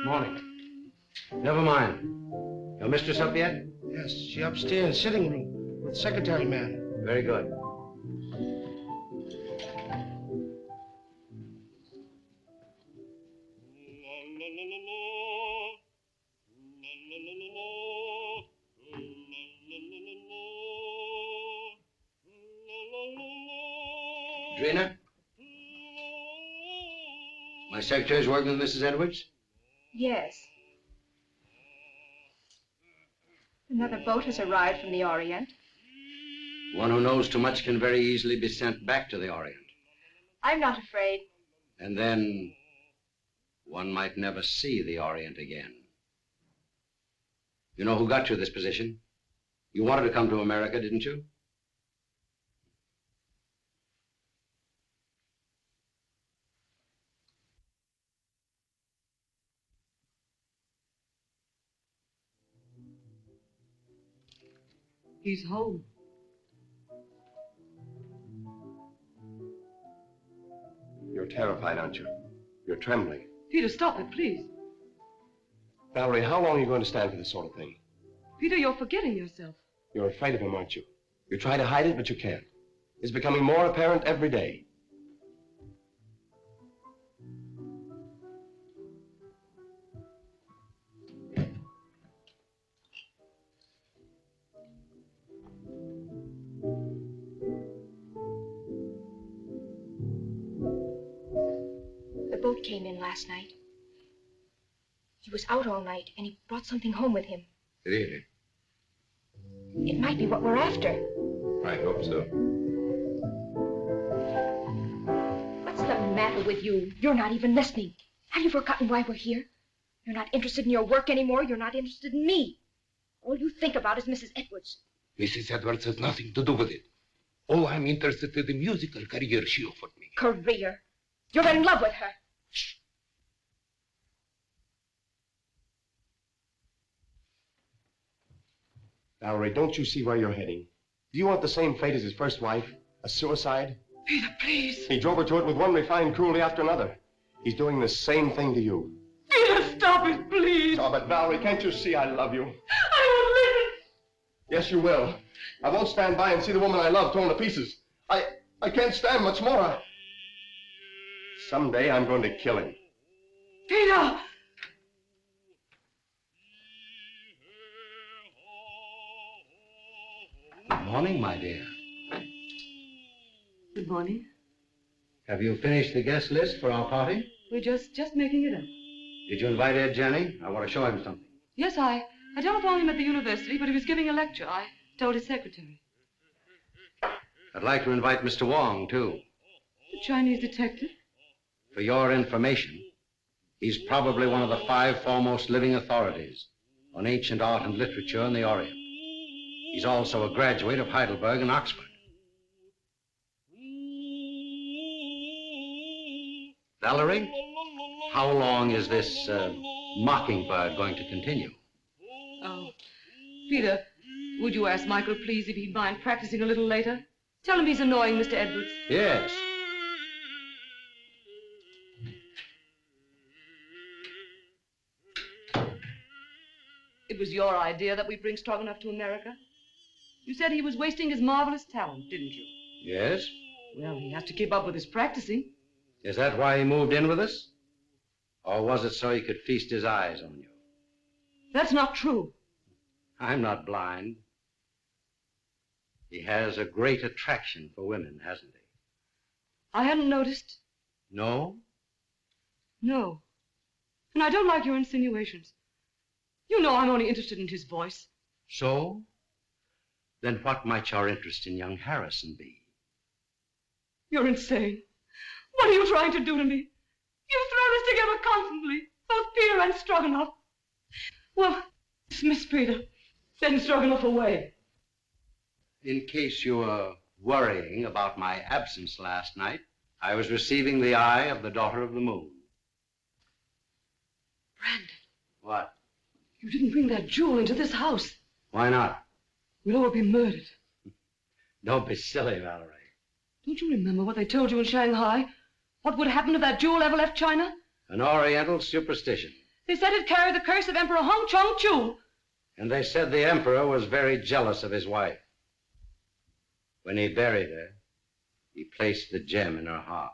Morning. Never mind. Your mistress up yet? Yes, she upstairs, sitting room, with secretary man. Very good. Drina? My secretary's working with Mrs. Edwards? Yes. Another boat has arrived from the Orient. One who knows too much can very easily be sent back to the Orient. I'm not afraid. And then one might never see the Orient again. You know who got you this position? You wanted to come to America, didn't you? He's home. You're terrified, aren't you? You're trembling. Peter, stop it, please. Valerie, how long are you going to stand for this sort of thing? Peter, you're forgetting yourself. You're afraid of him, aren't you? You try to hide it, but you can't. It's becoming more apparent every day. The boat came in last night. He was out all night, and he brought something home with him. Really? It might be what we're after. I hope so. What's the matter with you? You're not even listening. Have you forgotten why we're here? You're not interested in your work anymore. You're not interested in me. All you think about is Mrs. Edwards. Mrs. Edwards has nothing to do with it. All I'm interested in the musical career she offered me. Career? You're in love with her. Valerie, don't you see where you're heading? Do you want the same fate as his first wife? A suicide? Peter, please. He drove her to it with one refined cruelty after another. He's doing the same thing to you. Peter, stop it, please. Stop it, Valerie. Can't you see I love you? I won't listen. Yes, you will. I won't stand by and see the woman I love torn to pieces. I can't stand much more. Someday I'm going to kill him. Peter! Good morning, my dear. Good morning. Have you finished the guest list for our party? We're just making it up. Did you invite Ed Janney? I want to show him something. Yes, I telephoned him at the university, but he was giving a lecture. I told his secretary. I'd like to invite Mr. Wong, too. The Chinese detective? For your information, he's probably one of the 5 foremost living authorities on ancient art and literature in the Orient. He's also a graduate of Heidelberg and Oxford. Valerie, how long is this mockingbird going to continue? Oh, Peter, would you ask Michael, please, if he'd mind practicing a little later? Tell him he's annoying Mr. Edwards. Yes. It was your idea that we bring Strogonoff to America. You said he was wasting his marvelous talent, didn't you? Yes? Well, he has to keep up with his practicing. Is that why he moved in with us? Or was it so he could feast his eyes on you? That's not true. I'm not blind. He has a great attraction for women, hasn't he? I hadn't noticed. No? No. And I don't like your insinuations. You know I'm only interested in his voice. So? Then what might your interest in young Harrison be? You're insane. What are you trying to do to me? You've thrown us together constantly, both Peter and Strogonoff. Well, dismiss Peter. Send Strogonoff away. In case you were worrying about my absence last night, I was receiving the eye of the daughter of the moon. Brandon. What? You didn't bring that jewel into this house. Why not? We'll all be murdered. Don't be silly, Valerie. Don't you remember what they told you in Shanghai? What would happen if that jewel ever left China? An Oriental superstition. They said it carried the curse of Emperor Hong Chong Chu. And they said the emperor was very jealous of his wife. When he buried her, he placed the gem in her heart.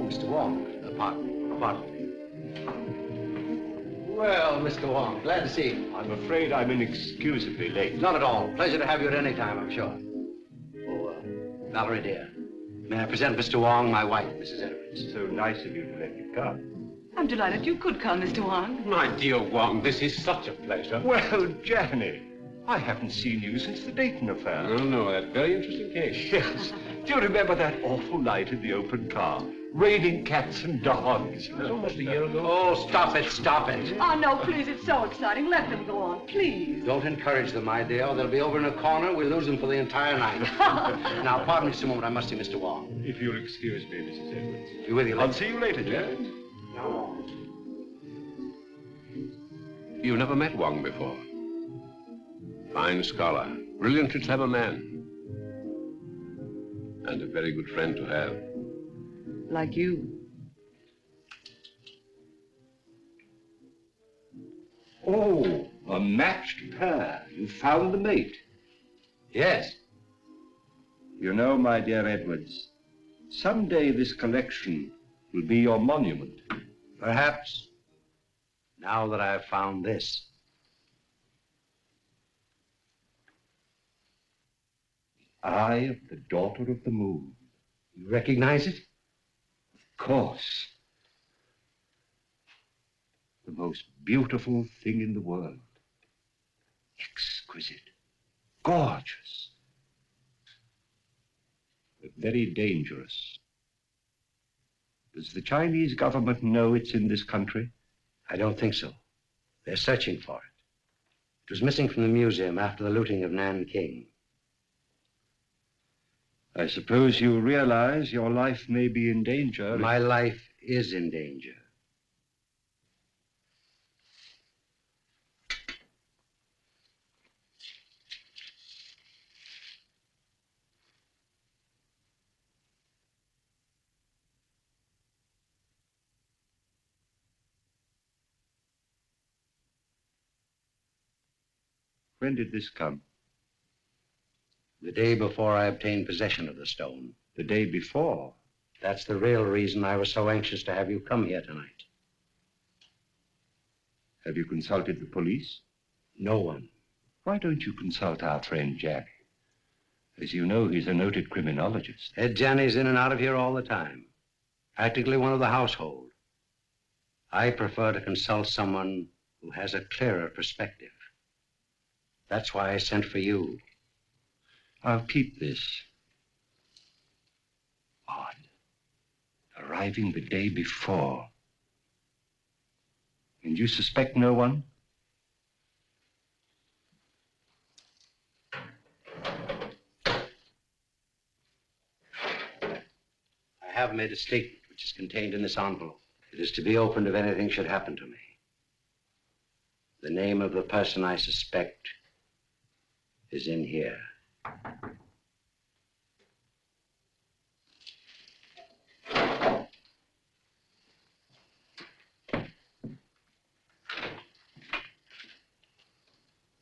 Mr. Wong, pardon me. Well, Mr. Wong, glad to see you. I'm afraid I'm inexcusably late. Not at all. Pleasure to have you at any time, I'm sure. Oh, Valerie, dear, may I present Mr. Wong, my wife, Mrs. Edwards. So nice of you to let me come. I'm delighted you could come, Mr. Wong. My dear Wong, this is such a pleasure. Well, Janney, I haven't seen you since the Dayton affair. Oh, no, that very interesting case. Yes. Do you remember that awful night in the open car? Raining cats and dogs. It was almost a year ago. Oh, stop it, stop it. Oh, no, please, it's so exciting. Let them go on, please. Don't encourage them, my dear, or they'll be over in a corner. We'll lose them for the entire night. Now, pardon me just a moment. I must see Mr. Wong. If you'll excuse me, Mrs. Edwards. Be with you later. I'll see you later, Janney. No. You've never met Wong before. Fine scholar, brilliantly clever man. And a very good friend to have. Like you. Oh, a matched pair. You found the mate. Yes. You know, my dear Edwards, someday this collection will be your monument. Perhaps. Now that I've found this. Eye of the Daughter of the Moon. You recognize it? Of course. The most beautiful thing in the world. Exquisite. Gorgeous. But very dangerous. Does the Chinese government know it's in this country? I don't think so. They're searching for it. It was missing from the museum after the looting of Nanking. I suppose you realize your life may be in danger. My life is in danger. When did this come? The day before I obtained possession of the stone. The day before? That's the real reason I was so anxious to have you come here tonight. Have you consulted the police? No one. Why don't you consult our friend Jack? As you know, he's a noted criminologist. Ed Janney's in and out of here all the time. Practically one of the household. I prefer to consult someone who has a clearer perspective. That's why I sent for you. I'll keep this. Odd. Arriving the day before. And you suspect no one? I have made a statement which is contained in this envelope. It is to be opened if anything should happen to me. The name of the person I suspect is in here.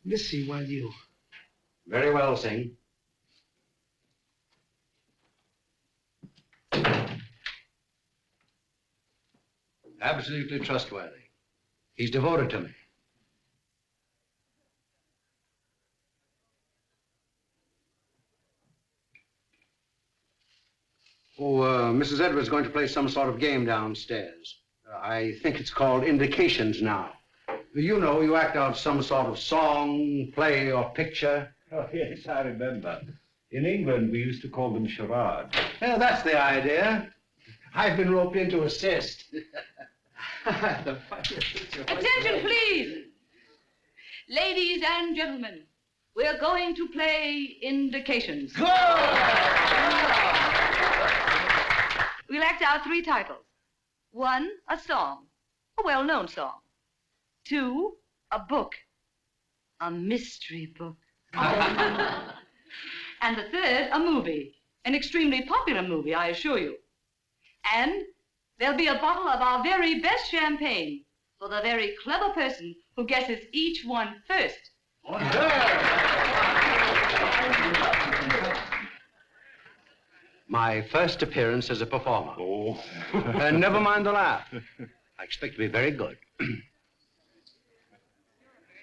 Listen while you... Very well, Singh. Absolutely trustworthy. He's devoted to me. Oh, Mrs. Edwards is going to play some sort of game downstairs. I think it's called Indications now. You know, you act out some sort of song, play, or picture. Oh, yes, I remember. In England, we used to call them charades. Yeah, that's the idea. I've been roped in to assist. Attention, please. Ladies and gentlemen, we're going to play indications. We'll act out 3 titles. 1, a song, a well-known song. 2, a book, a mystery book. And the 3rd, a movie, an extremely popular movie, I assure you. And there'll be a bottle of our very best champagne for the very clever person who guesses each one first. My first appearance as a performer. Oh. Never mind the laugh. I expect to be very good.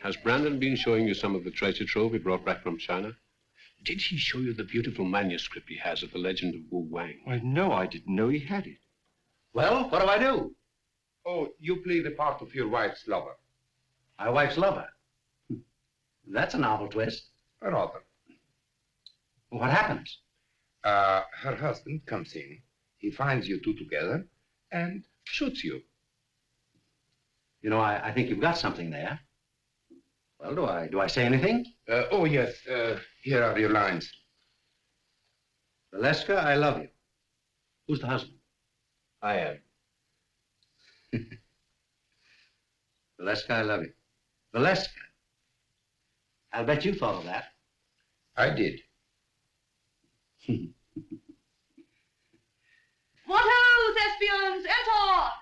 Has Brandon been showing you some of the treasure trove he brought back from China? Did he show you the beautiful manuscript he has of the legend of Wu Wang? Why, no, I didn't know he had it. Well, what do I do? Oh, you play the part of your wife's lover. My wife's lover. That's a novel twist. Rather. What happens? Her husband comes in. He finds you two together and shoots you. You know, I think you've got something there. Well, do I say anything? Oh, yes. Here are your lines. Valeska, I love you. Who's the husband? I am. Valeska, I love you. Valeska. I'll bet you thought of that. I did. What ho, thespians, enter!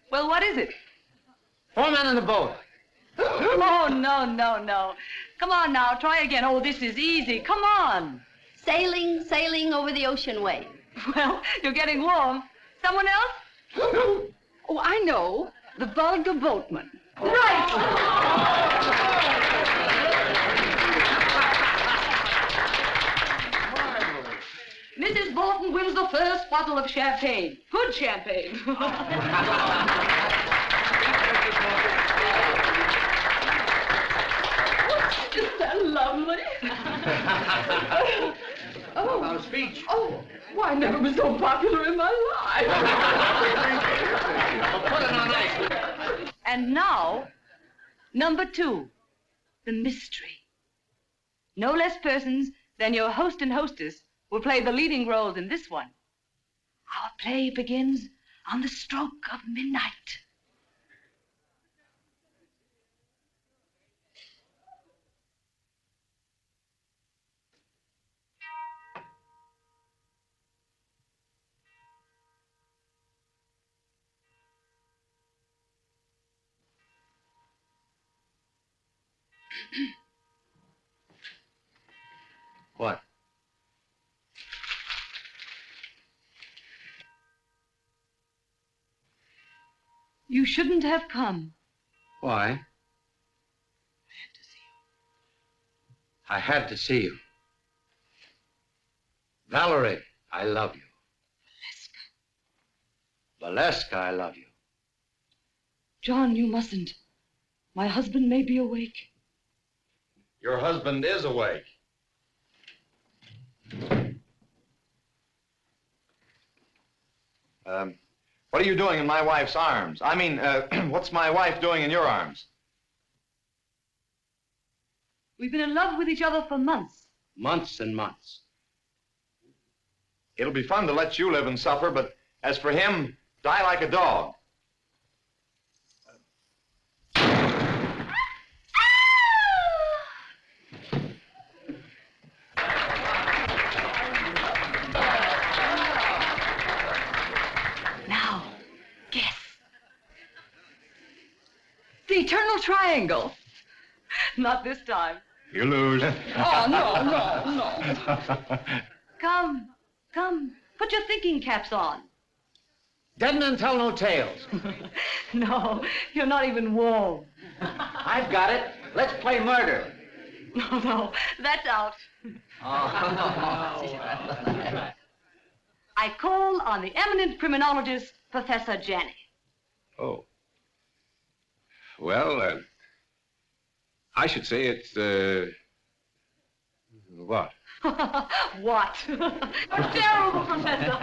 Well, what is it? 4 men in the boat. Oh, no. Come on now, try again. Oh, this is easy. Come on. Sailing over the ocean wave. Well, you're getting warm. Someone else? Oh, I know. The vulgar boatman. Right! Mrs. Bolton wins the first bottle of champagne. Good champagne. Isn't that lovely? Oh, our speech. Oh, why, I never was so popular in my life. Put it on ice. And now, number 2, the mystery. No less persons than your host and hostess will play the leading roles in this one. Our play begins on the stroke of midnight. What? You shouldn't have come. Why? I had to see you. Valerie, I love you. Valeska, I love you. John, you mustn't. My husband may be awake. Your husband is awake. What are you doing in my wife's arms? I mean, what's my wife doing in your arms? We've been in love with each other for months. Months and months. It'll be fun to let you live and suffer, but as for him, die like a dog. Now, guess. The eternal triangle. Not this time. You lose. Oh, no. Come. Put your thinking caps on. Dead men tell no tales. No, you're not even warm. I've got it. Let's play murder. No, that's out. I call on the eminent criminologist, Professor Janney. Oh. Well, I should say it's, what? What? Terrible, Professor.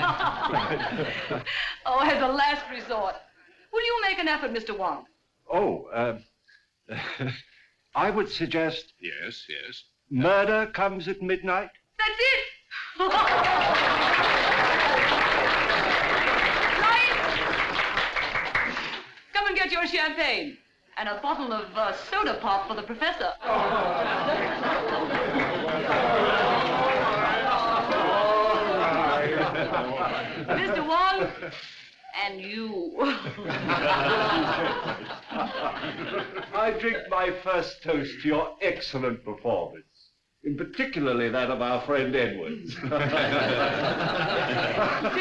Oh, as a last resort, will you make an effort, Mr. Wong? Oh, I would suggest Yes, yes. murder comes at midnight. That's it! Right? Come and get your champagne. And a bottle of soda pop for the professor. Mr. Wong, and you. I drink my first toast to your excellent performance, in particularly that of our friend Edwards. Did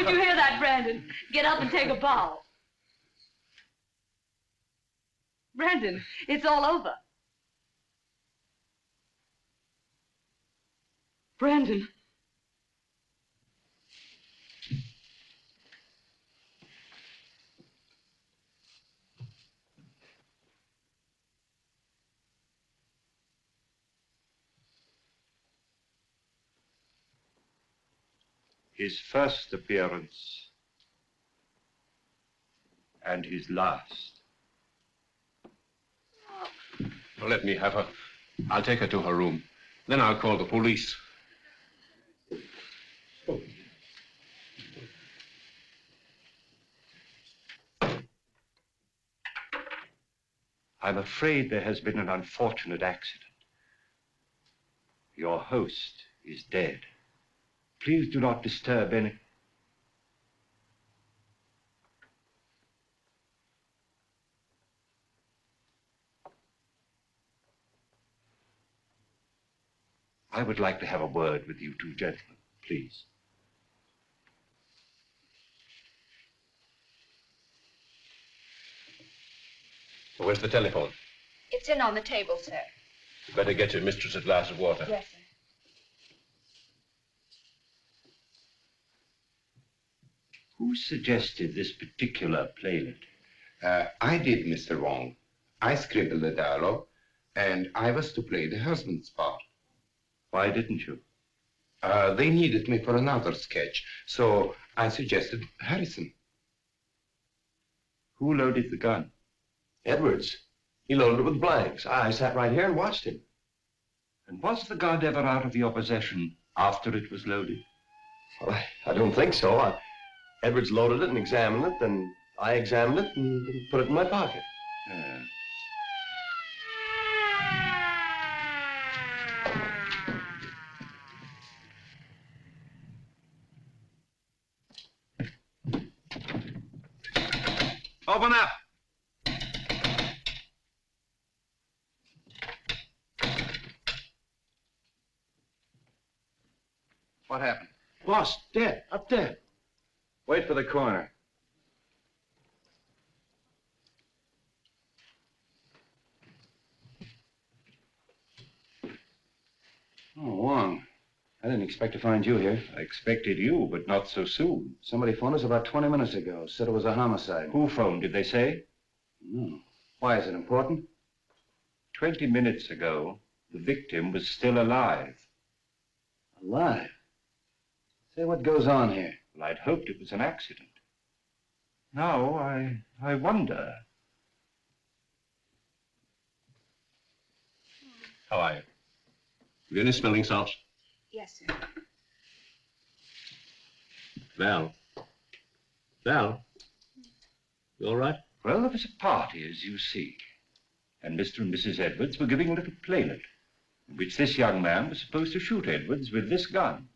you hear that, Brandon? Get up and take a bow. Brandon, it's all over. Brandon. His first appearance and his last. Well, let me have her. I'll take her to her room. Then I'll call the police. I'm afraid there has been an unfortunate accident. Your host is dead. Please do not disturb any... I would like to have a word with you two gentlemen, please. Where's the telephone? It's in on the table, sir. You better get your mistress a glass of water. Yes, sir. Who suggested this particular playlet? I did, Mr. Wong. I scribbled the dialogue, and I was to play the husband's part. Why didn't you? They needed me for another sketch, so I suggested Harrison. Who loaded the gun? Edwards. He loaded it with blanks. I sat right here and watched him. And was the gun ever out of your possession after it was loaded? Well, I don't think so. Edwards loaded it and examined it, then I examined it and put it in my pocket. Open up. What happened? Boss, dead, up there. Wait for the coroner. Oh, Wong. I didn't expect to find you here. I expected you, but not so soon. Somebody phoned us about 20 minutes ago. Said it was a homicide. Who phoned, did they say? No. Why, is it important? 20 minutes ago, the victim was still alive. Alive? Say, what goes on here? Well, I'd hoped it was an accident. Now, I wonder. How are you? Have you any smelling salts? Yes, sir. Val? Val? You all right? Well, there was a party, as you see. And Mr. and Mrs. Edwards were giving a little playlet, in which this young man was supposed to shoot Edwards with this gun.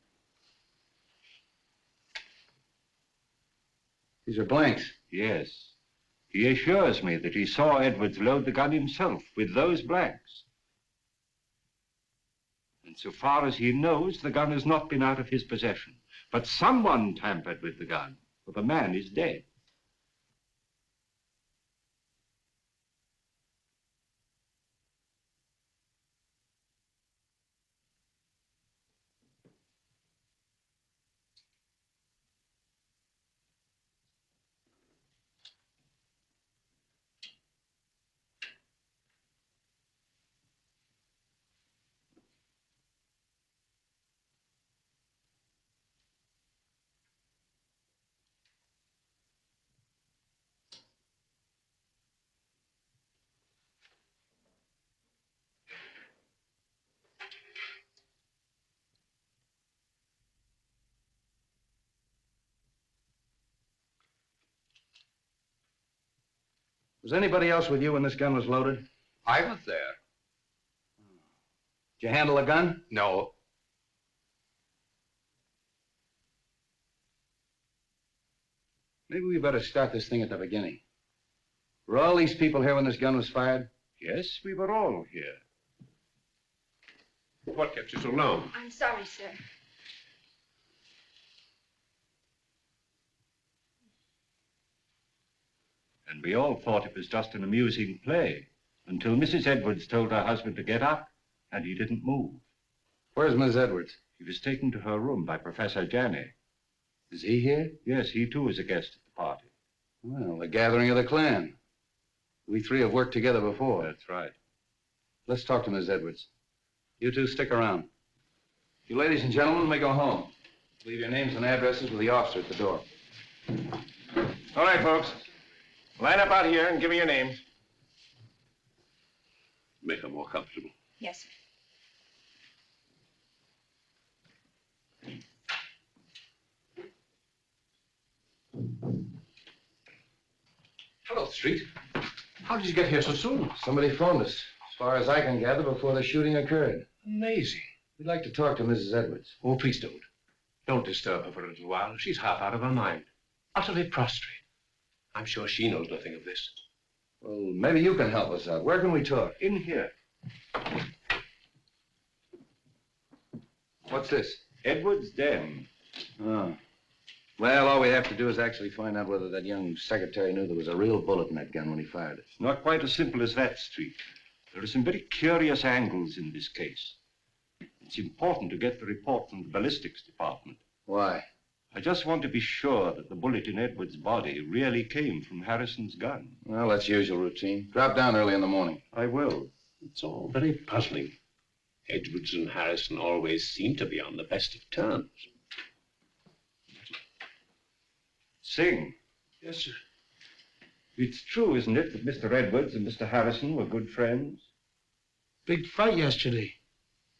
These are blanks. Yes. He assures me that he saw Edwards load the gun himself with those blanks. And so far as he knows, the gun has not been out of his possession. But someone tampered with the gun, for the man is dead. Was anybody else with you when this gun was loaded? I was there. Did you handle a gun? No. Maybe we better start this thing at the beginning. Were all these people here when this gun was fired? Yes, we were all here. What kept you so long? I'm sorry, sir. And we all thought it was just an amusing play until Mrs. Edwards told her husband to get up, and he didn't move. Where's Miss Edwards? He was taken to her room by Professor Janney. Is he here? Yes, he too is a guest at the party. Well, the gathering of the clan. We three have worked together before. That's right. Let's talk to Miss Edwards. You two stick around. You ladies and gentlemen may go home. Leave your names and addresses with the officer at the door. All right, folks. Line up out here and give me your names. Make her more comfortable. Yes, sir. Hello, Street. How did you get here so soon? Somebody phoned us, as far as I can gather, before the shooting occurred. Amazing. We'd like to talk to Mrs. Edwards. Oh, please don't. Don't disturb her for a little while. She's half out of her mind. Utterly prostrate. I'm sure she knows nothing of this. Well, maybe you can help us out. Where can we talk? In here. What's this? Edwards' den. Oh. Well, all we have to do is actually find out whether that young secretary knew there was a real bullet in that gun when he fired it. It's not quite as simple as that, Street. There are some very curious angles in this case. It's important to get the report from the ballistics department. Why? I just want to be sure that the bullet in Edwards' body really came from Harrison's gun. Well, that's usual routine. Drop down early in the morning. I will. It's all very puzzling. Edwards and Harrison always seem to be on the best of terms. Sing. Yes, sir. It's true, isn't it, that Mr. Edwards and Mr. Harrison were good friends? Big fight yesterday.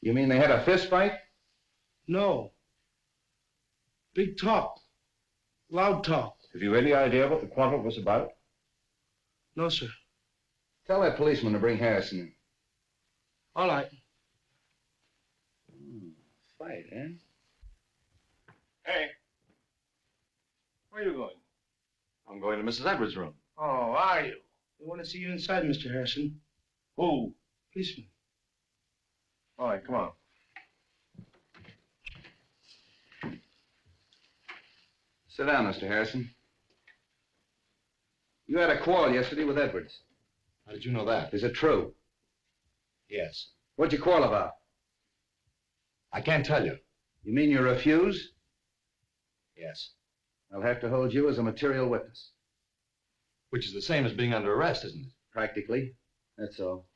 You mean they had a fist fight? No. Big talk. Loud talk. Have you any idea what the quarrel was about? No, sir. Tell that policeman to bring Harrison in. All right. Fight, eh? Hey. Where are you going? I'm going to Mrs. Edwards' room. Oh, are you? We want to see you inside, Mr. Harrison. Who? Policeman. All right, come on. Sit down, Mr. Harrison. You had a quarrel yesterday with Edwards. How did you know that? Is it true? Yes. What'd you quarrel about? I can't tell you. You mean you refuse? Yes. I'll have to hold you as a material witness. Which is the same as being under arrest, isn't it? Practically. That's all.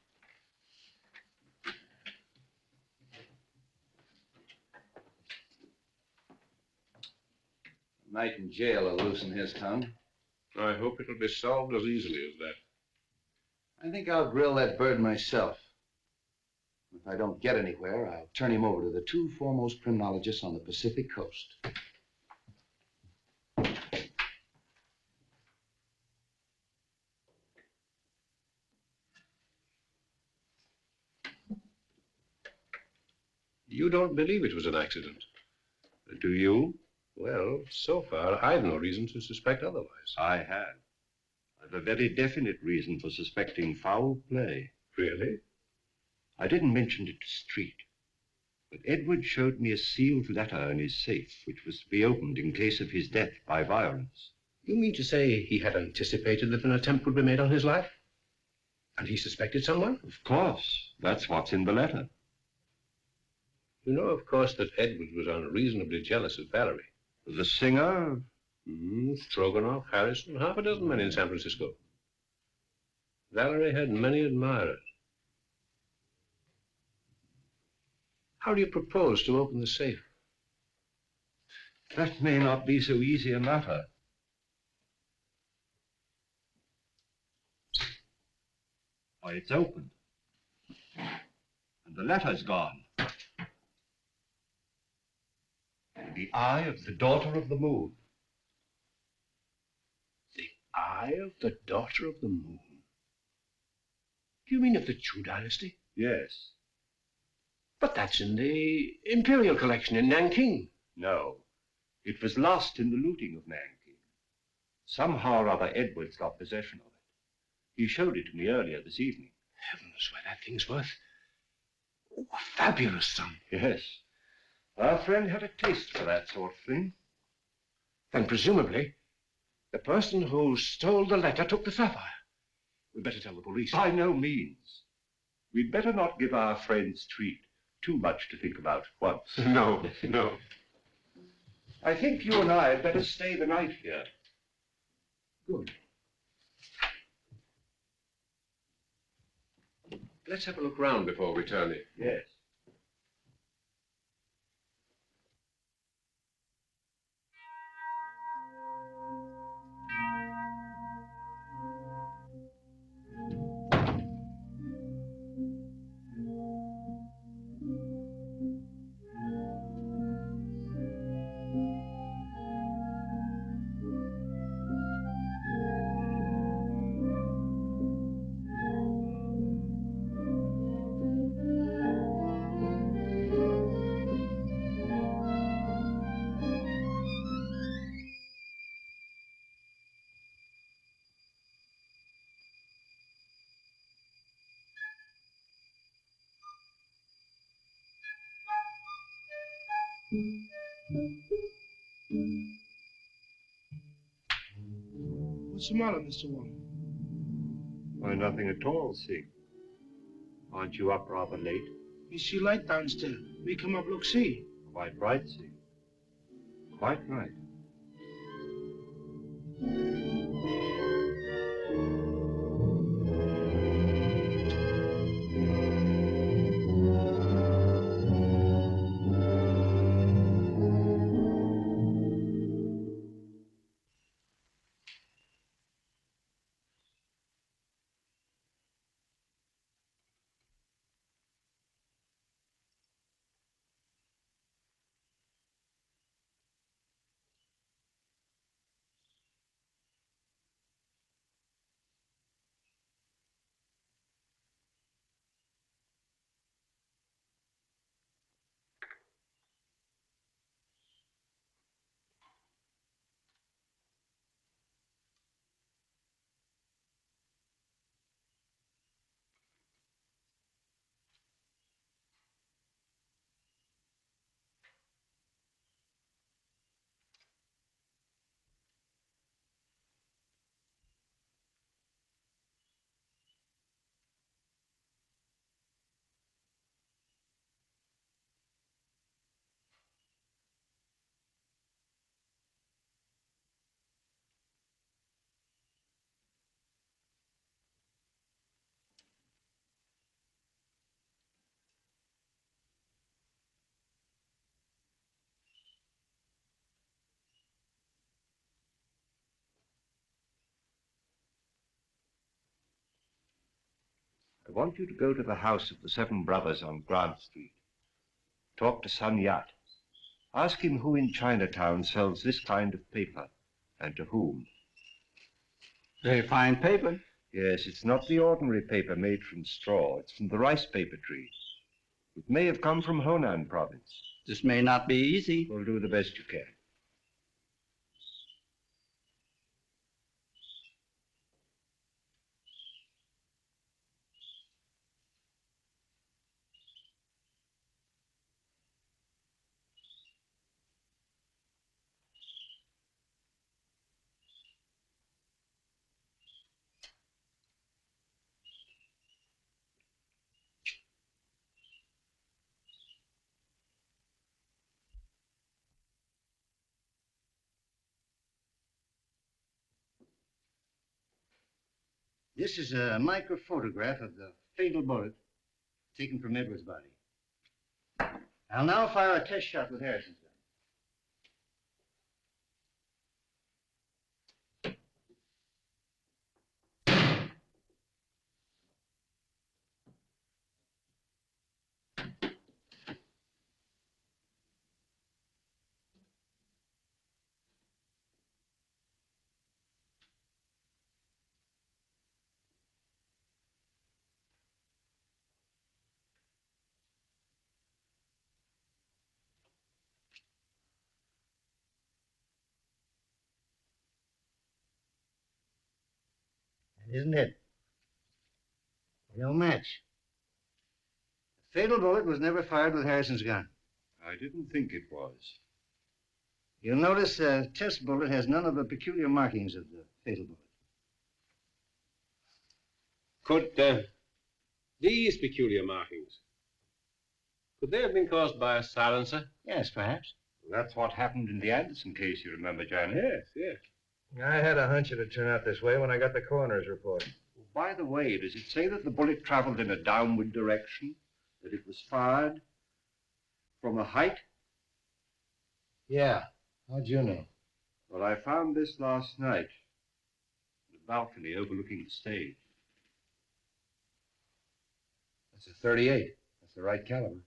A night in jail will loosen his tongue. I hope it'll be solved as easily as that. I think I'll grill that bird myself. If I don't get anywhere, I'll turn him over to the two foremost criminologists on the Pacific coast. You don't believe it was an accident, do you? Well, so far, I've no reason to suspect otherwise. I have. I've a very definite reason for suspecting foul play. Really? I didn't mention it to Street, but Edward showed me a sealed letter in his safe, which was to be opened in case of his death by violence. You mean to say he had anticipated that an attempt would be made on his life? And he suspected someone? Of course. That's what's in the letter. You know, of course, that Edward was unreasonably jealous of Valerie. The singer? Strogonoff, Harrison, half a dozen men in San Francisco. Valerie had many admirers. How do you propose to open the safe? That may not be so easy a matter. Why, it's open. And the letter's gone. The eye of the daughter of the moon. The eye of the daughter of the moon? Do you mean of the Chu dynasty? Yes. But that's in the Imperial collection in Nanking. No. It was lost in the looting of Nanking. Somehow or other Edwards got possession of it. He showed it to me earlier this evening. Heavens, why, that thing's worth a fabulous sum. Yes. Our friend had a taste for that sort of thing. And presumably, the person who stole the letter took the sapphire. We'd better tell the police. By no means. We'd better not give our friend's treat too much to think about at once. No, no. I think you and I had better stay the night here. Good. Let's have a look round before returning. Yes. What's the matter, Mr. Wong? Why, nothing at all, see. Aren't you up rather late? Me see light downstairs. Me come up look see. Quite right, see. Quite right. I want you to go to the house of the Seven Brothers on Grant Street. Talk to Sun Yat. Ask him who in Chinatown sells this kind of paper, and to whom. Very fine paper. Yes, it's not the ordinary paper made from straw. It's from the rice paper tree. It may have come from Honan province. This may not be easy. We'll do the best you can. This is a microphotograph of the fatal bullet taken from Edward's body. I'll now fire a test shot with Harrison's gun. isn't it? No match. The fatal bullet was never fired with Harrison's gun. I didn't think it was. You'll notice the test bullet has none of the peculiar markings of the fatal bullet. Could these peculiar markings, could they have been caused by a silencer? Yes, perhaps. That's what happened in the Anderson case, you remember, Janney? Yes, yes. I had a hunch it'd turn out this way when I got the coroner's report. By the way, does it say that the bullet traveled in a downward direction? That it was fired from a height? Yeah. How'd you know? Well, I found this last night. The balcony overlooking the stage. That's a 38. That's the right caliber.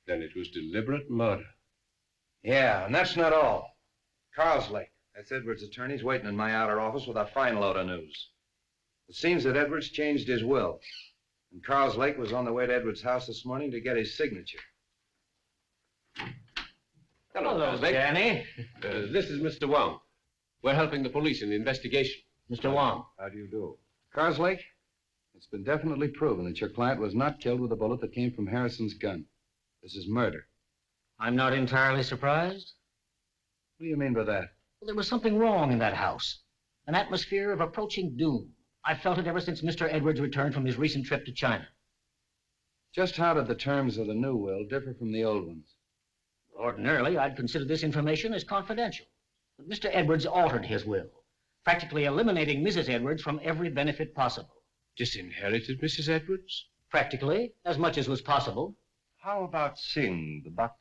Then it was deliberate murder. Yeah, and that's not all. Carslake, that's Edwards' attorney's waiting in my outer office with a fine load of news. It seems that Edwards changed his will. And Carslake was on the way to Edwards' house this morning to get his signature. Hello, Carslake. Janney. This is Mr. Wong. We're helping the police in the investigation. Mr. Wong. How do you do? Carslake, it's been definitely proven that your client was not killed with a bullet that came from Harrison's gun. This is murder. I'm not entirely surprised. What do you mean by that? Well, there was something wrong in that house. An atmosphere of approaching doom. I've felt it ever since Mr. Edwards returned from his recent trip to China. Just how did the terms of the new will differ from the old ones? Ordinarily, I'd consider this information as confidential. But Mr. Edwards altered his will, practically eliminating Mrs. Edwards from every benefit possible. Disinherited Mrs. Edwards? Practically, as much as was possible. How about Singh, the butler?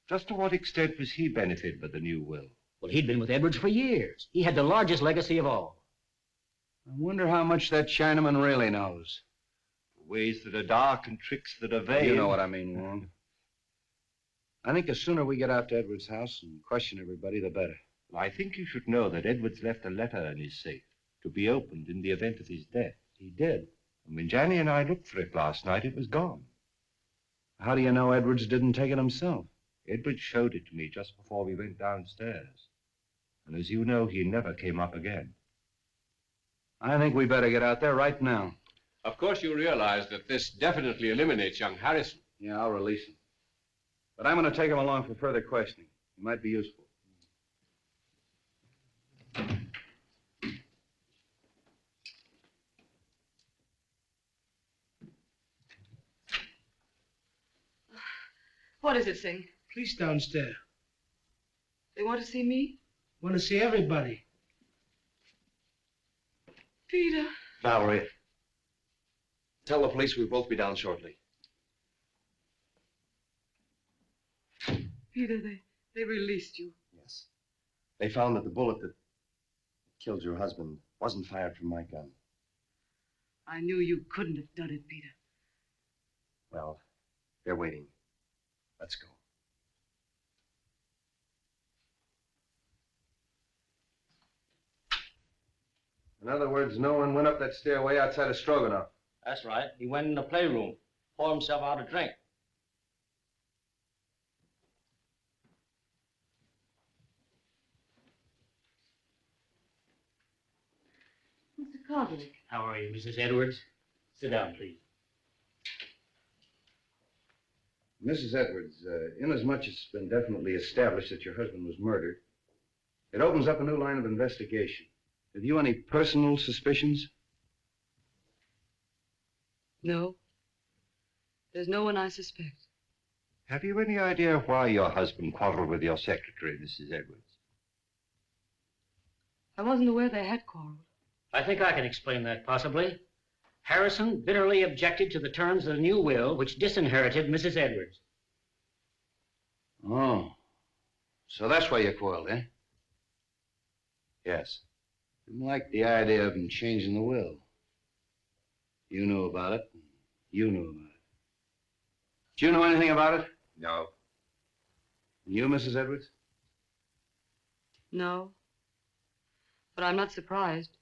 Just to what extent was he benefited by the new will? Well, he'd been with Edwards for years. He had the largest legacy of all. I wonder how much that Chinaman really knows. Ways that are dark and tricks that are vain. You know what I mean, Wong. I think the sooner we get out to Edwards' house and question everybody, the better. Well, I think you should know that Edwards left a letter in his safe to be opened in the event of his death. He did. And when Janney and I looked for it last night, it was gone. How do you know Edwards didn't take it himself? Edwards showed it to me just before we went downstairs. And as you know, he never came up again. I think we better get out there right now. Of course, you realize that this definitely eliminates young Harrison. Yeah, I'll release him. But I'm going to take him along for further questioning. He might be useful. What is it, Singh? Police downstairs. They want to see me? Want to see everybody. Peter. Valerie, tell the police we'll both be down shortly. Peter, they released you. Yes. They found that the bullet that killed your husband wasn't fired from my gun. I knew you couldn't have done it, Peter. Well, they're waiting. Let's go. In other words, no one went up that stairway outside of Strogonoff. That's right. He went in the playroom, poured himself out a drink. Mr. Carslake. How are you, Mrs. Edwards? Sit down, please. Mrs. Edwards, inasmuch as it's been definitely established that your husband was murdered, it opens up a new line of investigation. Have you any personal suspicions? No. There's no one I suspect. Have you any idea why your husband quarreled with your secretary, Mrs. Edwards? I wasn't aware they had quarreled. I think I can explain that, possibly. Harrison bitterly objected to the terms of the new will, which disinherited Mrs. Edwards. Oh. So that's why you quarreled, eh? Yes. Didn't like the idea of him changing the will. You knew about it. You knew about it. Did you know anything about it? No. And you, Mrs. Edwards? No. But I'm not surprised.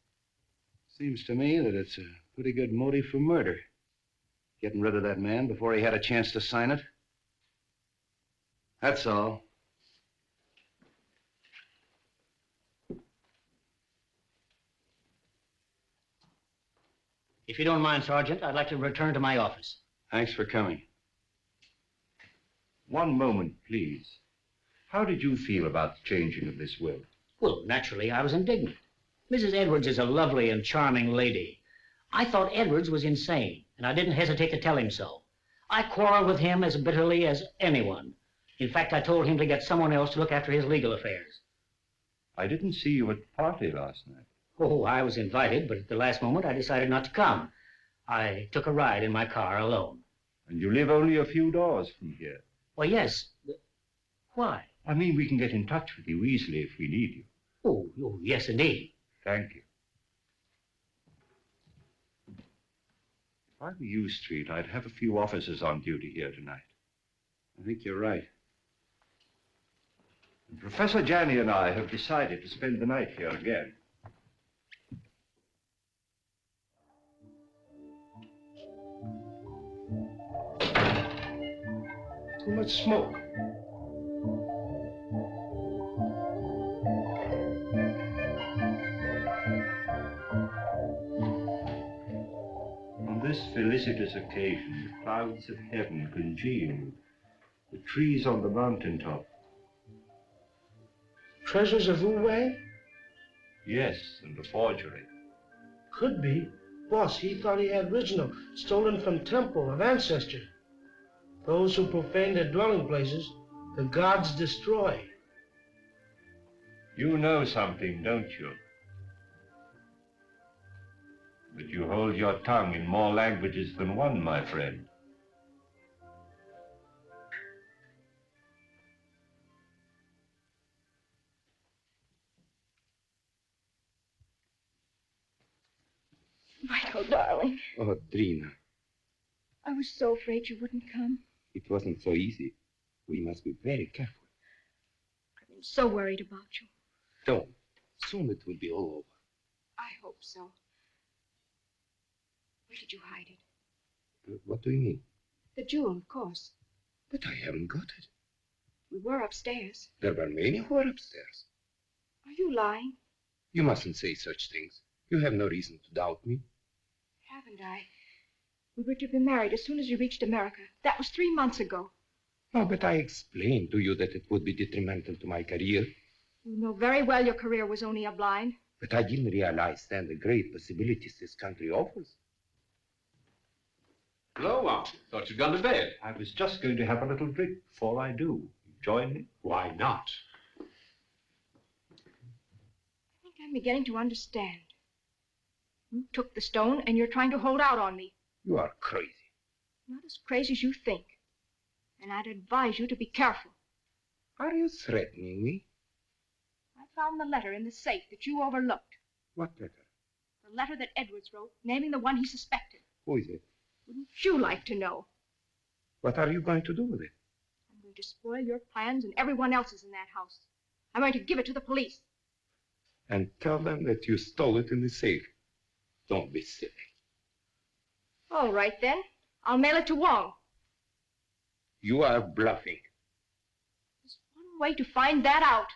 Seems to me that it's a pretty good motive for murder. Getting rid of that man before he had a chance to sign it. That's all. If you don't mind, Sergeant, I'd like to return to my office. Thanks for coming. One moment, please. How did you feel about the changing of this will? Well, naturally, I was indignant. Mrs. Edwards is a lovely and charming lady. I thought Edwards was insane, and I didn't hesitate to tell him so. I quarreled with him as bitterly as anyone. In fact, I told him to get someone else to look after his legal affairs. I didn't see you at the party last night. Oh, I was invited, but at the last moment I decided not to come. I took a ride in my car alone. And you live only a few doors from here. Well, yes. Why? I mean, we can get in touch with you easily if we need you. Oh, yes, indeed. Thank you. If I were you, Street, I'd have a few officers on duty here tonight. I think you're right. And Professor Janney and I have decided to spend the night here again. Too much smoke. On this felicitous occasion, the clouds of heaven congealed, the trees on the mountaintop. Treasures of Wu-Wei? Yes, and a forgery. Could be. Boss, he thought he had original, stolen from temple of ancestor. Those who profane their dwelling places, the gods destroy. You know something, don't you? But you hold your tongue in more languages than one, my friend. Michael, darling. Oh, Drina, I was so afraid you wouldn't come. it wasn't so easy. We must be very careful. I've been so worried about you. Don't. Soon it will be all over. I hope so. Where did you hide it? What do you mean? The jewel, of course. But I haven't got it. We were upstairs. There were many who were upstairs. Are you lying? You mustn't say such things. You have no reason to doubt me. Haven't I? We were to be married as soon as you reached America. That was 3 months ago. Oh, but I explained to you that it would be detrimental to my career. You know very well your career was only a blind. But I didn't realize then the great possibilities this country offers. Hello, Wong. Thought you'd gone to bed. I was just going to have a little drink before I do. You join me? Why not? I think I'm beginning to understand. You took the stone and you're trying to hold out on me. You are crazy. Not as crazy as you think. And I'd advise you to be careful. Are you threatening me? I found the letter in the safe that you overlooked. What letter? The letter that Edwards wrote, naming the one he suspected. Who is it? Wouldn't you like to know? What are you going to do with it? I'm going to spoil your plans and everyone else's in that house. I'm going to give it to the police. And tell them that you stole it in the safe. Don't be silly. All right, then. I'll mail it to Wong. You are bluffing. There's one way to find that out.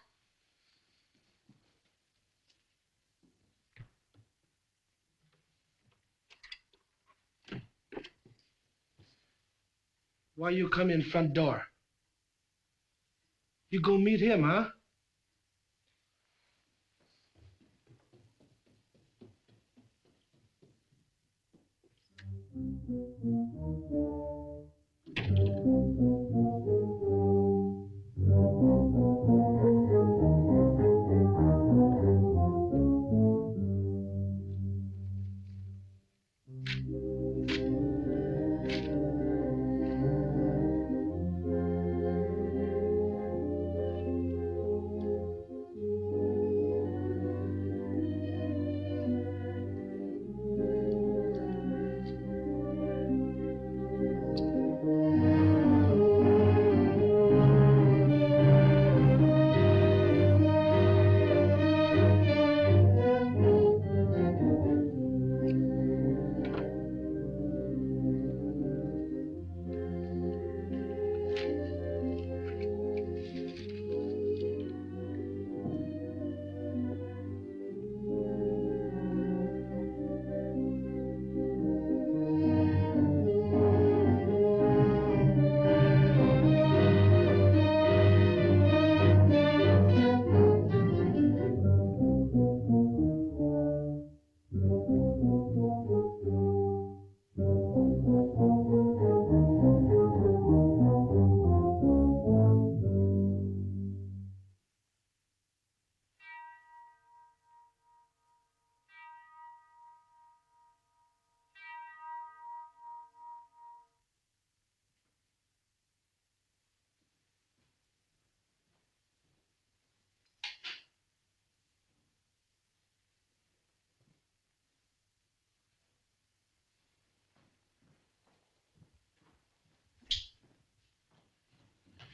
Why you come in front door? You go meet him, huh?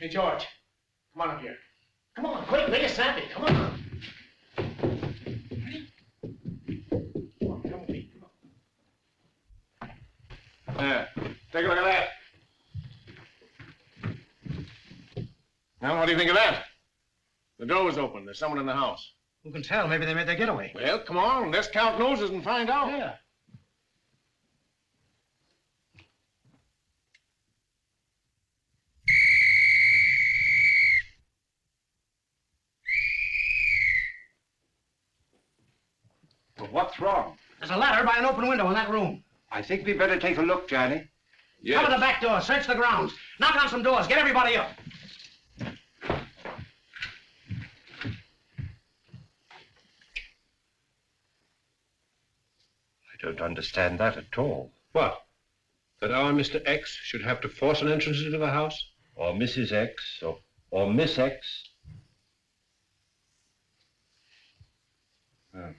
Hey, George, come on up here. Come on, quick, make it snappy. Come on. There. Take a look at that. Now, what do you think of that? The door was open. There's someone in the house. Who can tell? Maybe they made their getaway. Well, come on. Let's count noses and find out. Yeah. Well, what's wrong? There's a ladder by an open window in that room. I think we'd better take a look, Janney. Yes. Cover the back door. Search the grounds. Knock on some doors. Get everybody up. I don't understand that at all. What? That our Mr. X should have to force an entrance into the house? Or Mrs. X, or Miss X. Oh.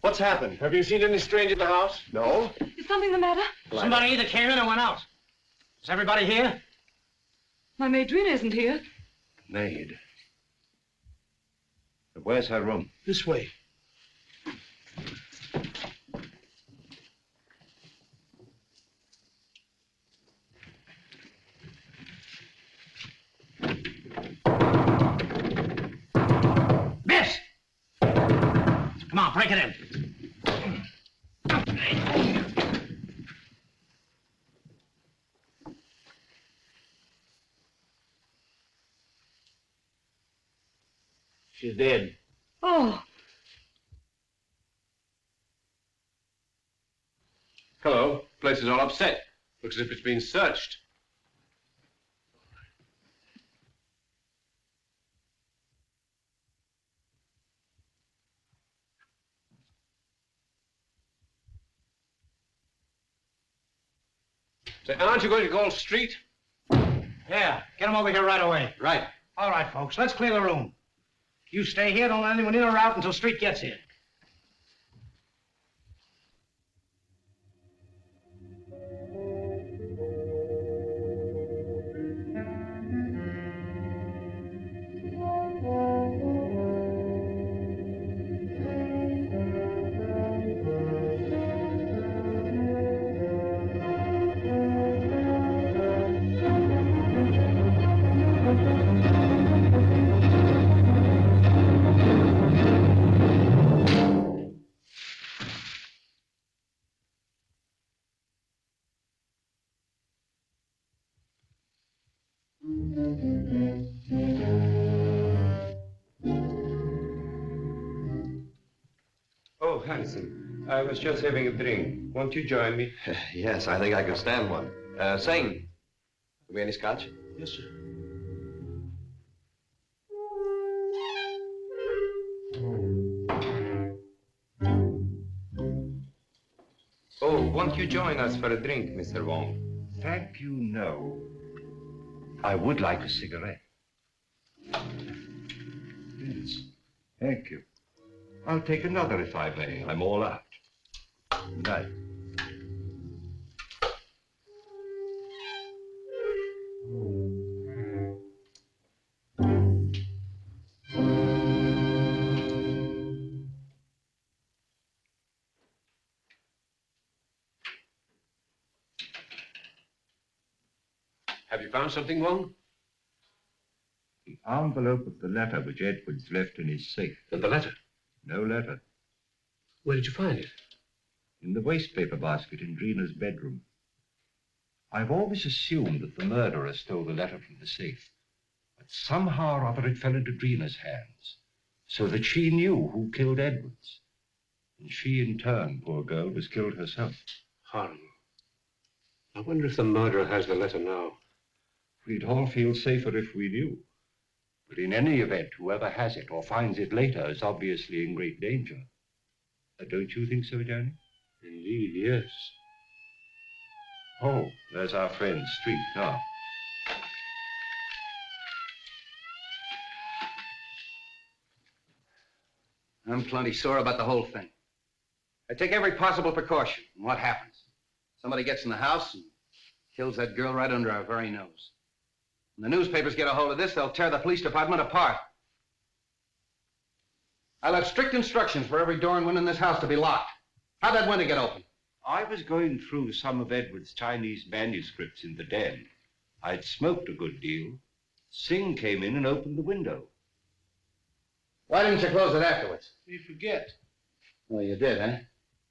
What's happened? Have you seen any stranger in the house? No. Is something the matter? Somebody either came in or went out. Is everybody here? My maid Drina isn't here. Maid. But where's her room? This way. Miss! Come on, break it in. She's dead. Oh, Hello. Place is all upset. Looks as if it's been searched. Say, aren't you going to call street? Yeah, get them over here right away. Right. All right, folks, let's clear the room. You stay here, don't let anyone in or out until Street gets here. Oh, handsome. I was just having a drink. Won't you join me? Yes, I think I could stand one. Sing. Have we any scotch? Yes, sir. Oh, won't you join us for a drink, Mr. Wong? Thank you, no. I would like a cigarette. Yes, thank you. I'll take another if I may. I'm all out. Good night. Have you found something, Wong? The envelope of the letter which Edwards left in his safe. And the letter? No letter. Where did you find it? In the wastepaper basket in Drina's bedroom. I've always assumed that the murderer stole the letter from the safe. But somehow or other it fell into Drina's hands, so that she knew who killed Edwards. And she, in turn, poor girl, was killed herself. Horrible. I wonder if the murderer has the letter now. We'd all feel safer if we knew. But in any event, whoever has it or finds it later is obviously in great danger. Don't you think so, Janney? Indeed, yes. Oh, there's our friend, Street, now. I'm plenty sore about the whole thing. I take every possible precaution. And what happens? Somebody gets in the house and kills that girl right under our very nose. When the newspapers get a hold of this, they'll tear the police department apart. I left strict instructions for every door and window in this house to be locked. How'd that window get open? I was going through some of Edward's Chinese manuscripts in the den. I'd smoked a good deal. Singh came in and opened the window. Why didn't you close it afterwards? Me forget. Well, you did, eh?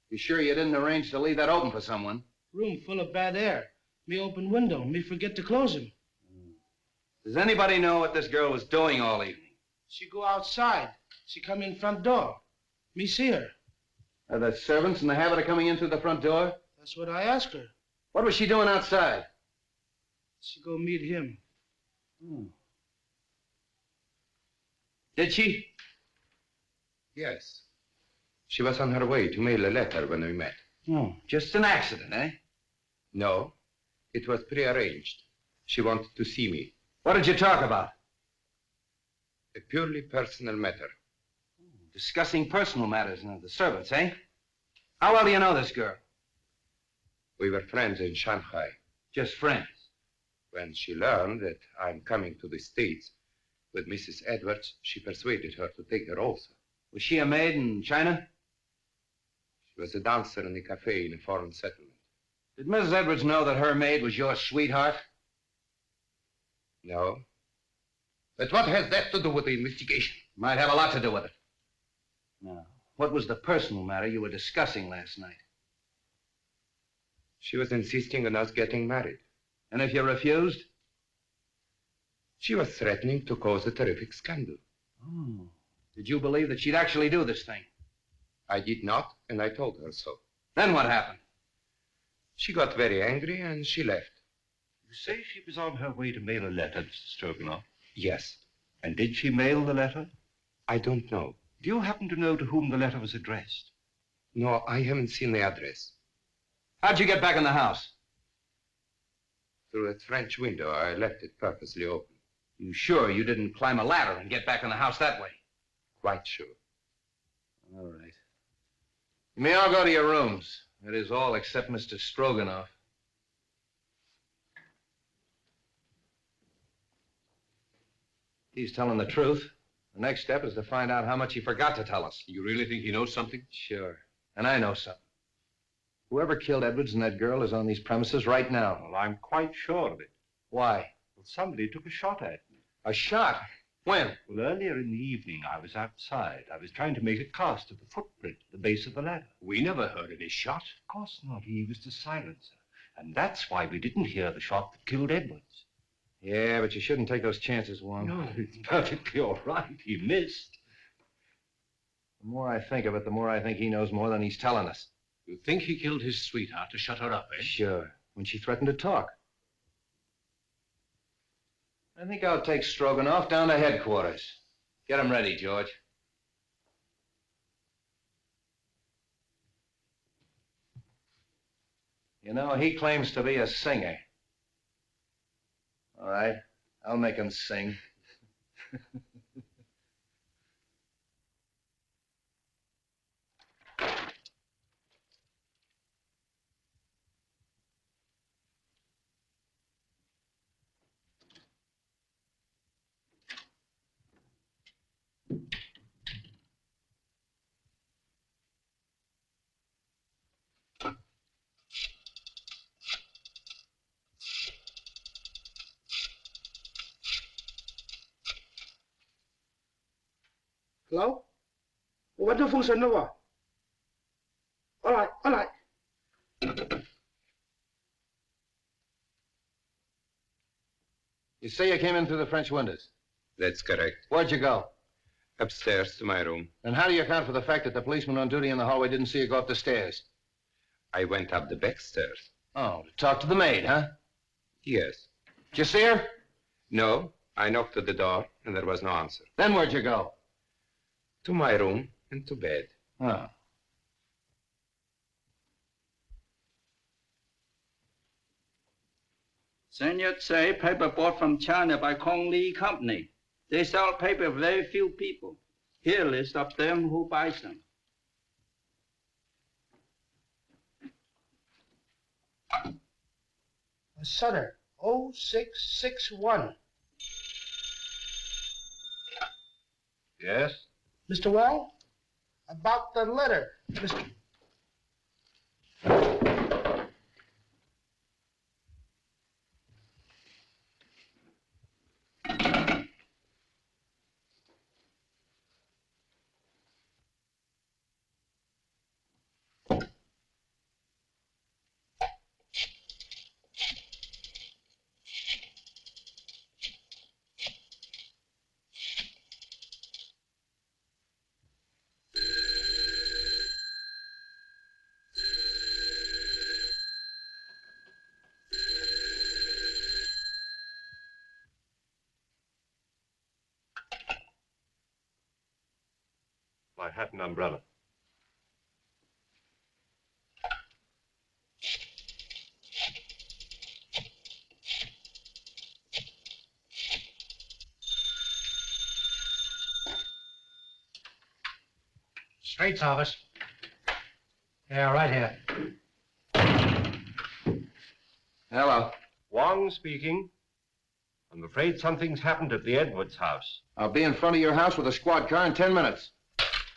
You sure you didn't arrange to leave that open for someone? Room full of bad air. Me open window. Me forget to close him. Does anybody know what this girl was doing all evening? She go outside. She come in front door. Me see her. Are the servants in the habit of coming in through the front door? That's what I asked her. What was she doing outside? She go meet him. Did she? Yes. She was on her way to mail a letter when we met. Oh, just an accident, eh? No, it was prearranged. She wanted to see me. What did you talk about? A purely personal matter. Discussing personal matters now, the servants, eh? How well do you know this girl? We were friends in Shanghai. Just friends? When she learned that I'm coming to the States with Mrs. Edwards, she persuaded her to take her also. Was she a maid in China? She was a dancer in a cafe in a foreign settlement. Did Mrs. Edwards know that her maid was your sweetheart? No. But what has that to do with the investigation? Might have a lot to do with it. Now, what was the personal matter you were discussing last night? She was insisting on us getting married. And if you refused? She was threatening to cause a terrific scandal. Oh. Did you believe that she'd actually do this thing? I did not, and I told her so. Then what happened? She got very angry and she left. You say she was on her way to mail a letter, Mr. Strogonoff? Yes. And did she mail the letter? I don't know. Do you happen to know to whom the letter was addressed? No, I haven't seen the address. How'd you get back in the house? Through that French window. I left it purposely open. You sure you didn't climb a ladder and get back in the house that way? Quite sure. All right. You may all go to your rooms. That is all except Mr. Strogonoff. He's telling the truth. The next step is to find out how much he forgot to tell us. You really think he knows something? Sure. And I know something. Whoever killed Edwards and that girl is on these premises right now. Well, I'm quite sure of it. Why? Well, somebody took a shot at me. A shot? When? Well, earlier in the evening, I was outside. I was trying to make a cast of the footprint at the base of the ladder. We never heard any shot. Of course not. He was the silencer. And that's why we didn't hear the shot that killed Edwards. Yeah, but you shouldn't take those chances, Wong. No, it's perfectly all right. He missed. The more I think of it, the more I think he knows more than he's telling us. You think he killed his sweetheart to shut her up, eh? Sure. When she threatened to talk. I think I'll take Strogonoff down to headquarters. Get him ready, George. You know, he claims to be a singer. All right, I'll make him sing. Hello? What the function over? All right, all right. You say you came in through the French windows? That's correct. Where'd you go? Upstairs to my room. And how do you account for the fact that the policeman on duty in the hallway didn't see you go up the stairs? I went up the back stairs. Oh, to talk to the maid, huh? Yes. Did you see her? No, I knocked at the door and there was no answer. Then where'd you go? To my room and to bed. Oh. Sen Yat-sei paper bought from China by Kong Lee Company. They sell paper to very few people. Here a list of them who buys them. Sutter, 0661. Yes? Mr. Wong? About the letter, Mr. My hat and umbrella. Straight's office. Yeah, right here. Hello. Wong speaking. I'm afraid something's happened at the Edwards house. I'll be in front of your house with a squad car in 10 minutes.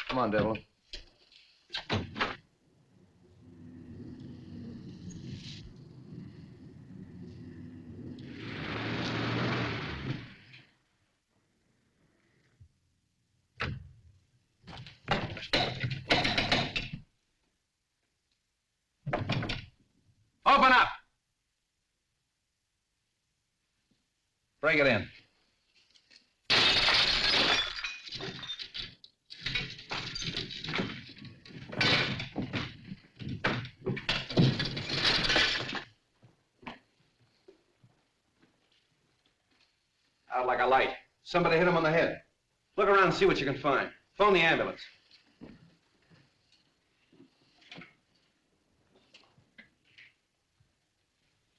Come on, Devlin. Open up! Break it in. Out like a light. Somebody hit him on the head. Look around and see what you can find. Phone the ambulance.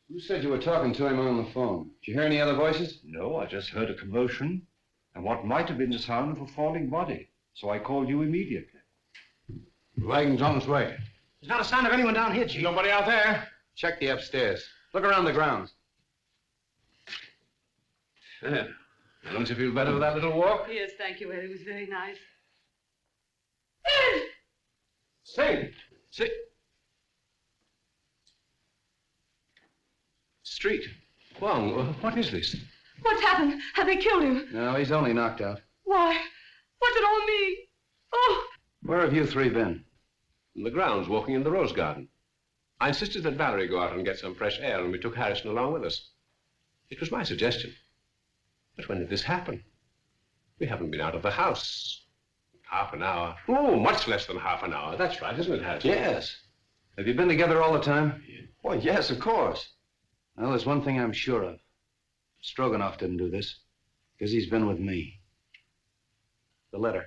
Who said you were talking to him on the phone? Did you hear any other voices? No, I just heard a commotion and what might have been the sound of a falling body. So I called you immediately. The wagon's on its way. There's not a sign of anyone down here, Chief. Nobody out there? Check the upstairs. Look around the grounds. Yeah. Don't you feel better with that little walk? Yes, thank you, Ed. It was very nice. Say. Street. Wong, what is this? What's happened? Have they killed him? No, he's only knocked out. Why? What's it all mean? Oh! Where have you three been? In the grounds, walking in the rose garden. I insisted that Valerie go out and get some fresh air, and we took Harrison along with us. It was my suggestion. But when did this happen? We haven't been out of the house. Half an hour. Oh, much less than half an hour. That's right, isn't it, Harrison? Yes. Have you been together all the time? Why, yes, of course. Well, there's one thing I'm sure of. Strogonoff didn't do this, because he's been with me. The letter.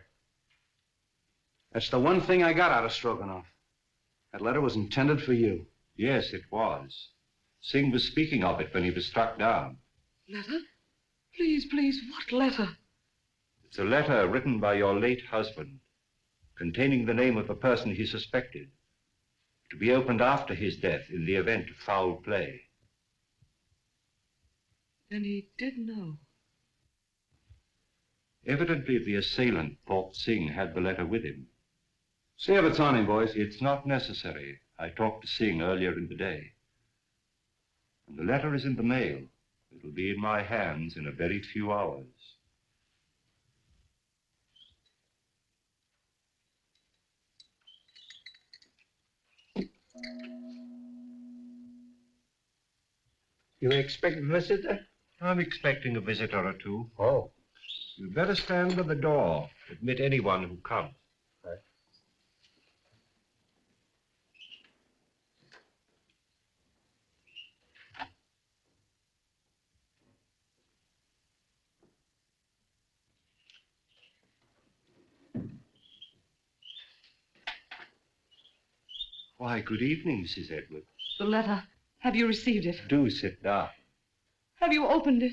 That's the one thing I got out of Strogonoff. That letter was intended for you. Yes, it was. Singh was speaking of it when he was struck down. Letter? Please, please, what letter? It's a letter written by your late husband, containing the name of the person he suspected, to be opened after his death in the event of foul play. Then he did know. Evidently, the assailant thought Singh had the letter with him. See if it's on him, boys. It's not necessary. I talked to Singh earlier in the day. And the letter is in the mail. It'll be in my hands in a very few hours. You expect a visitor? I'm expecting a visitor or two. Oh. You'd better stand by the door. Admit anyone who comes. Right. Why, good evening, Mrs. Edwards. The letter. Have you received it? Do sit down. Have you opened it?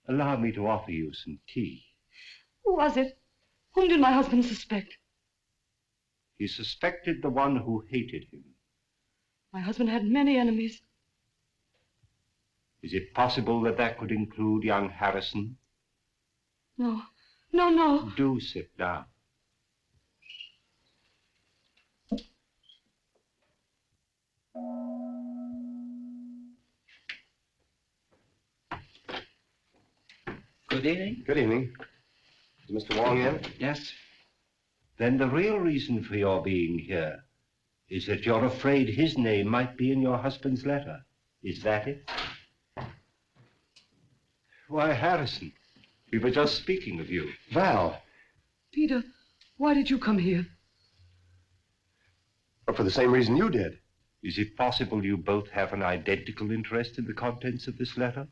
Allow me to offer you some tea. Who was it? Whom did my husband suspect? He suspected the one who hated him. My husband had many enemies. Is it possible that that could include young Harrison? No. No, no. Do sit down. Good evening. Good evening. Is Mr. Wong in? Yes. Then the real reason for your being here is that you're afraid his name might be in your husband's letter. Is that it? Why, Harrison, we were just speaking of you. Val. Peter, why did you come here? For the same reason you did. Is it possible you both have an identical interest in the contents of this letter?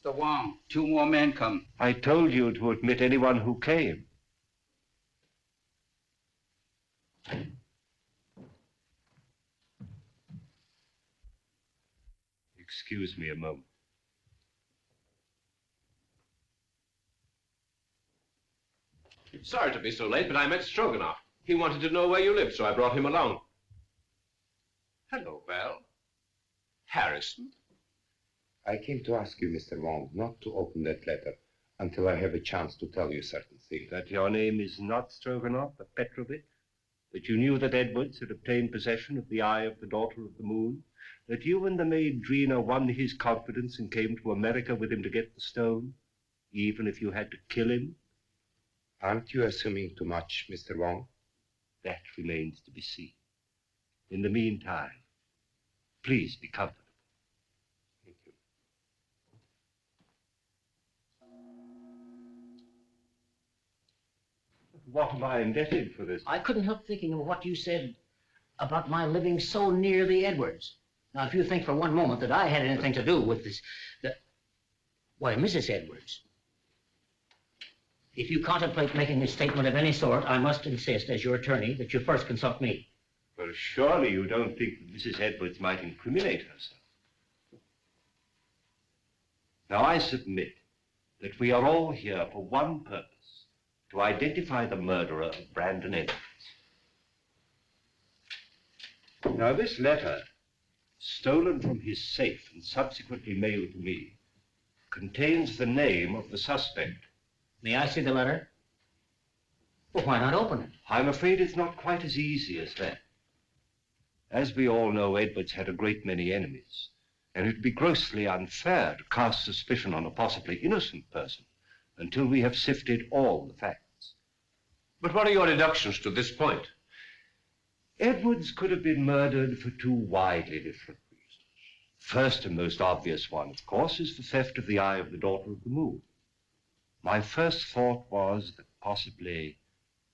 Mr. Wong, 2 more men come. I told you to admit anyone who came. Excuse me a moment. Sorry to be so late, but I met Strogonoff. He wanted to know where you lived, so I brought him along. Hello, Val. Harrison? I came to ask you, Mr. Wong, not to open that letter until I have a chance to tell you certain things. That your name is not Strogonoff, but Petrovich? That you knew that Edwards had obtained possession of the eye of the daughter of the moon? That you and the maid Drina won his confidence and came to America with him to get the stone, even if you had to kill him? Aren't you assuming too much, Mr. Wong? That remains to be seen. In the meantime, please be comfortable. Thank you. What am I indebted for this? I couldn't help thinking of what you said about my living so near the Edwards. Now, if you think for one moment that I had anything to do with this, why, Mrs. Edwards, if you contemplate making a statement of any sort, I must insist, as your attorney, that you first consult me. Well, surely you don't think that Mrs. Edwards might incriminate herself. Now, I submit that we are all here for one purpose, to identify the murderer of Brandon Edwards. Now, this letter, stolen from his safe and subsequently mailed to me, contains the name of the suspect. May I see the letter? Well, why not open it? I'm afraid it's not quite as easy as that. As we all know, Edwards had a great many enemies, and it'd be grossly unfair to cast suspicion on a possibly innocent person until we have sifted all the facts. But what are your deductions to this point? Edwards could have been murdered for 2 widely different reasons. First and most obvious one, of course, is the theft of the eye of the daughter of the moon. My first thought was that possibly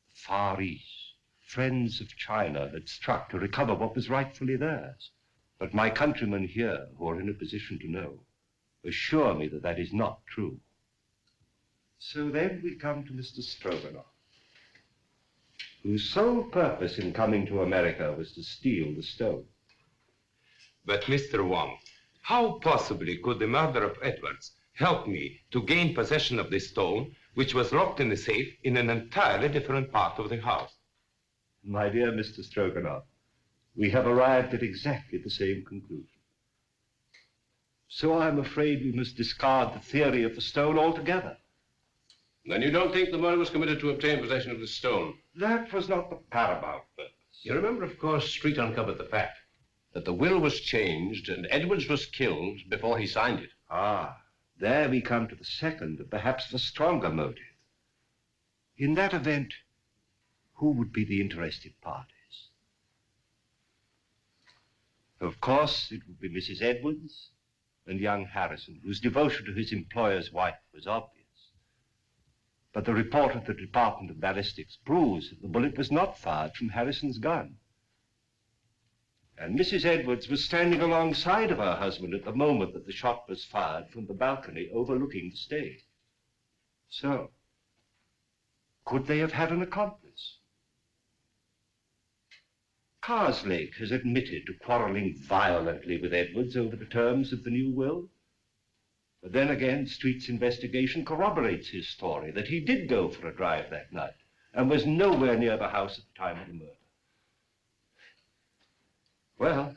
the Far East, friends of China, had struck to recover what was rightfully theirs. But my countrymen here, who are in a position to know, assure me that that is not true. So then we come to Mr. Strogonoff, whose sole purpose in coming to America was to steal the stone. But, Mr. Wong, how possibly could the murder of Edwards help me to gain possession of this stone, which was locked in the safe in an entirely different part of the house? My dear Mr. Strogonoff, we have arrived at exactly the same conclusion. So I'm afraid we must discard the theory of the stone altogether. Then you don't think the murder was committed to obtain possession of the stone? That was not the paramount purpose. You remember, of course, Street uncovered the fact that the will was changed and Edwards was killed before he signed it. Ah, there we come to the second and perhaps the stronger motive. In that event, who would be the interested parties? Of course, it would be Mrs. Edwards and young Harrison, whose devotion to his employer's wife was obvious. But the report of the Department of Ballistics proves that the bullet was not fired from Harrison's gun. And Mrs. Edwards was standing alongside of her husband at the moment that the shot was fired from the balcony overlooking the stage. So, could they have had an accomplice? Carslake has admitted to quarreling violently with Edwards over the terms of the new will. But then again, Street's investigation corroborates his story that he did go for a drive that night and was nowhere near the house at the time of the murder. Well,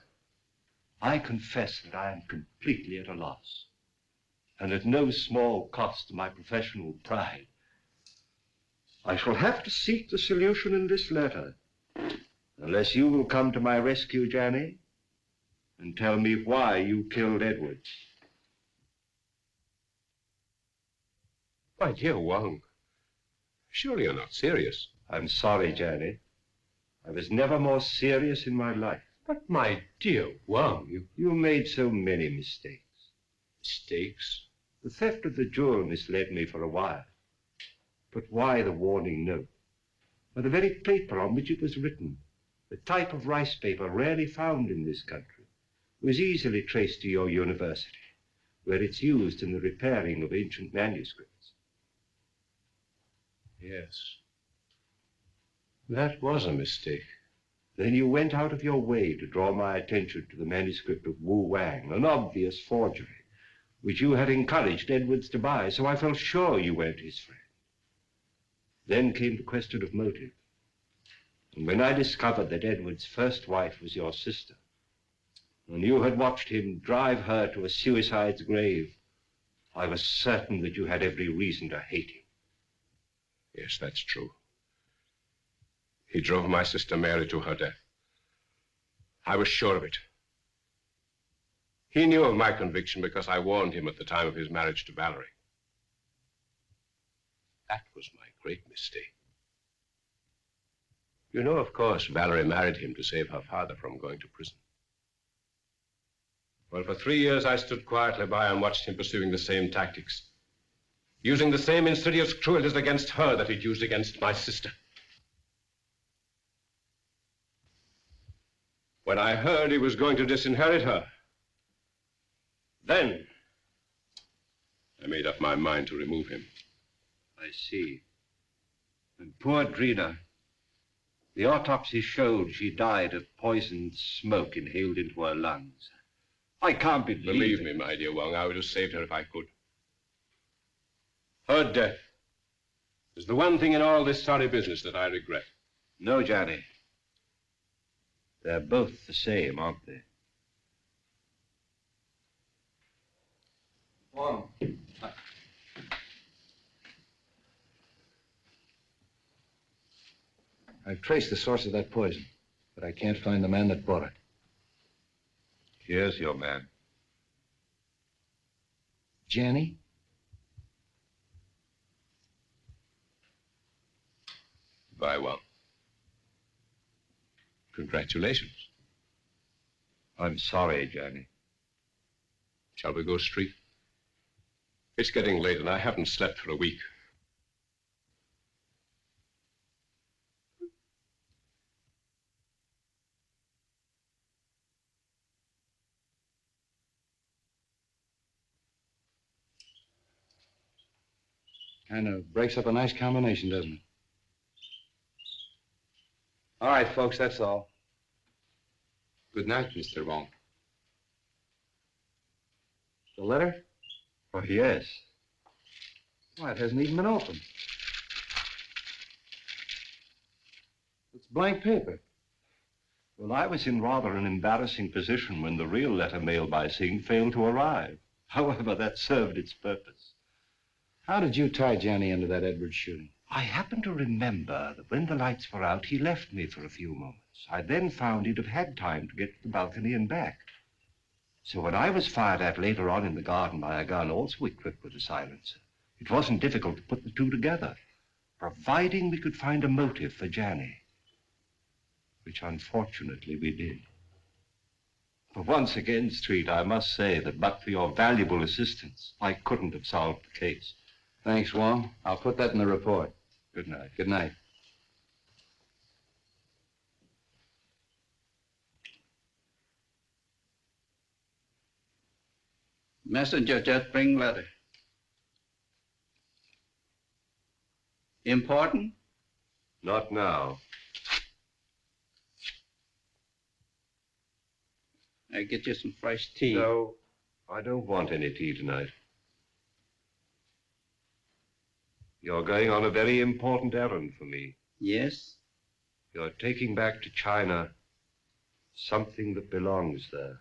I confess that I am completely at a loss, and at no small cost to my professional pride. I shall have to seek the solution in this letter, unless you will come to my rescue, Janney, and tell me why you killed Edwards. My dear Wong, surely you're not serious. I'm sorry, Janney. I was never more serious in my life. But my dear Wong, you made so many mistakes. Mistakes? The theft of the jewel misled me for a while. But why the warning note? Why, the very paper on which it was written, the type of rice paper rarely found in this country, was easily traced to your university, where it's used in the repairing of ancient manuscripts. Yes. That was a mistake. Then you went out of your way to draw my attention to the manuscript of Wu Wang, an obvious forgery, which you had encouraged Edwards to buy, so I felt sure you weren't his friend. Then came the question of motive. And when I discovered that Edwards' first wife was your sister, and you had watched him drive her to a suicide's grave, I was certain that you had every reason to hate him. Yes, that's true. He drove my sister Mary to her death. I was sure of it. He knew of my conviction because I warned him at the time of his marriage to Valerie. That was my great mistake. You know, of course, Valerie married him to save her father from going to prison. Well, for 3 years I stood quietly by and watched him pursuing the same tactics, using the same insidious cruelties against her that he'd used against my sister. When I heard he was going to disinherit her, then I made up my mind to remove him. I see. And poor Drina, the autopsy showed she died of poisoned smoke inhaled into her lungs. I can't Believe me, my dear Wong, I would have saved her if I could. Her death is the one thing in all this sorry business that I regret. No, Janney. They're both the same, aren't they? Wong. I've traced the source of that poison, but I can't find the man that bought it. Here's your man. Janney? Very well. Congratulations. I'm sorry, Janney. Shall we go straight? It's getting late and I haven't slept for a week. Kind of breaks up a nice combination, doesn't it? All right, folks, that's all. Good night, Mr. Wong. The letter? Oh, yes. Why, it hasn't even been opened. It's blank paper. Well, I was in rather an embarrassing position when the real letter mailed by Singh failed to arrive. However, that served its purpose. How did you tie Janney into that Edwards shooting? I happen to remember that when the lights were out, he left me for a few moments. I then found he'd have had time to get to the balcony and back. So when I was fired at later on in the garden by a gun also equipped with a silencer, it wasn't difficult to put the two together, providing we could find a motive for Janney, which unfortunately we did. But once again, Street, I must say that but for your valuable assistance, I couldn't have solved the case. Thanks, Wong. I'll put that in the report. Good night. Good night. Messenger just bring letter. Important? Not now. I get you some fresh tea. No, I don't want any tea tonight. You're going on a very important errand for me. Yes? You're taking back to China something that belongs there.